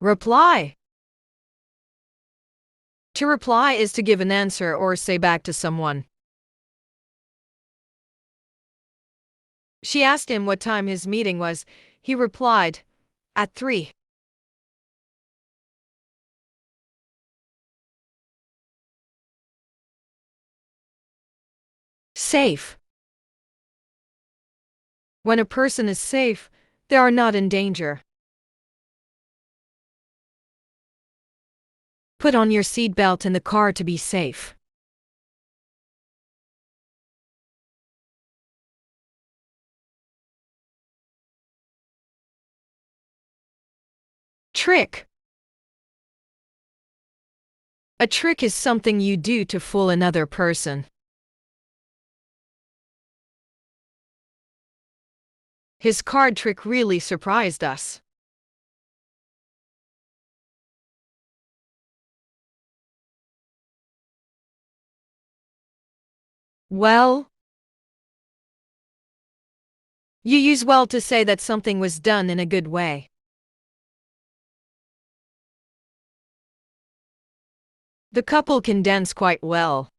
Reply. To reply is to give an answer or say back to someone. She asked him what time his meeting was. He replied, at 3. Safe. When a person is safe, they are not in danger. Put on your seatbelt in the car to be safe. Trick. A trick is something you do to fool another person. His card trick really surprised us. Well, you use well to say that something was done in a good way. The couple can dance quite well.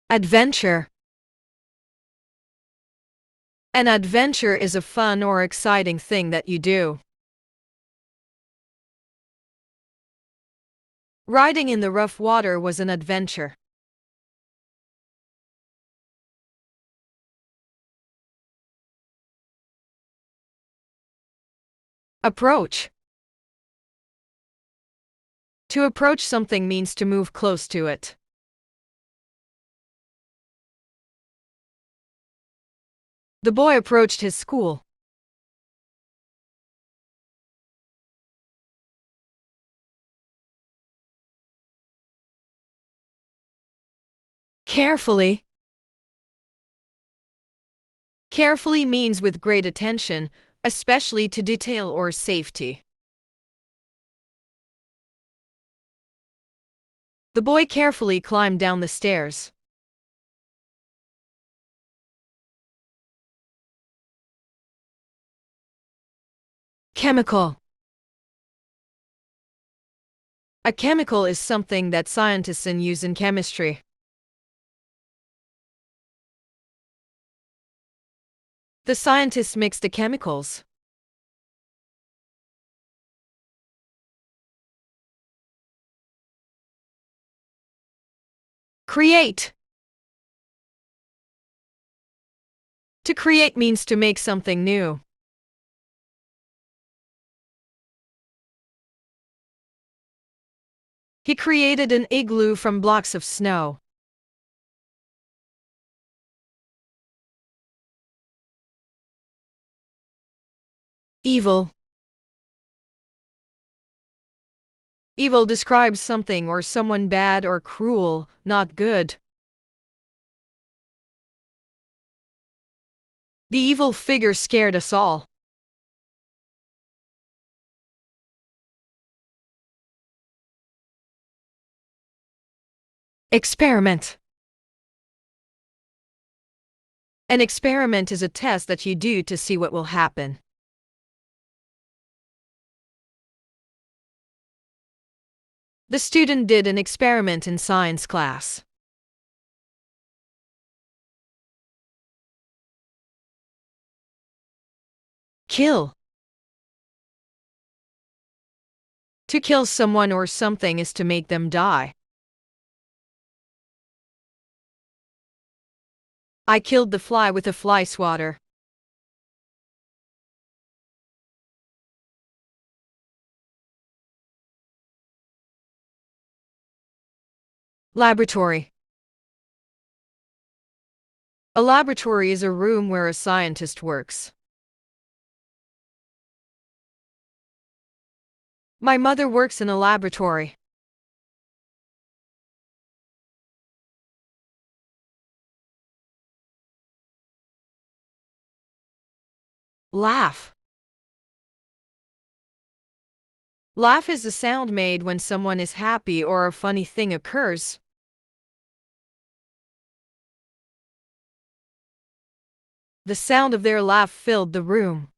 Adventure. An adventure is a fun or exciting thing that you do. Riding in the rough water was an adventure. Approach. To approach something means to move close to it. The boy approached his school. Carefully. Carefully means with great attention, especially to detail or safety. The boy carefully climbed down the stairs. Chemical. A chemical is something that scientists use in chemistry. The scientists mixed the chemicals. Create. To create means to make something new. He created an igloo from blocks of snow. Evil. Evil describes something or someone bad or cruel, not good. The evil figure scared us all. Experiment. An experiment is a test that you do to see what will happen. The student did an experiment in science class. Kill. To kill someone or something is to make them die. I killed the fly with a fly swatter. Laboratory. A laboratory is a room where a scientist works. My mother works in a laboratory. Laugh. Laugh is the sound made when someone is happy or a funny thing occurs. The sound of their laugh filled the room.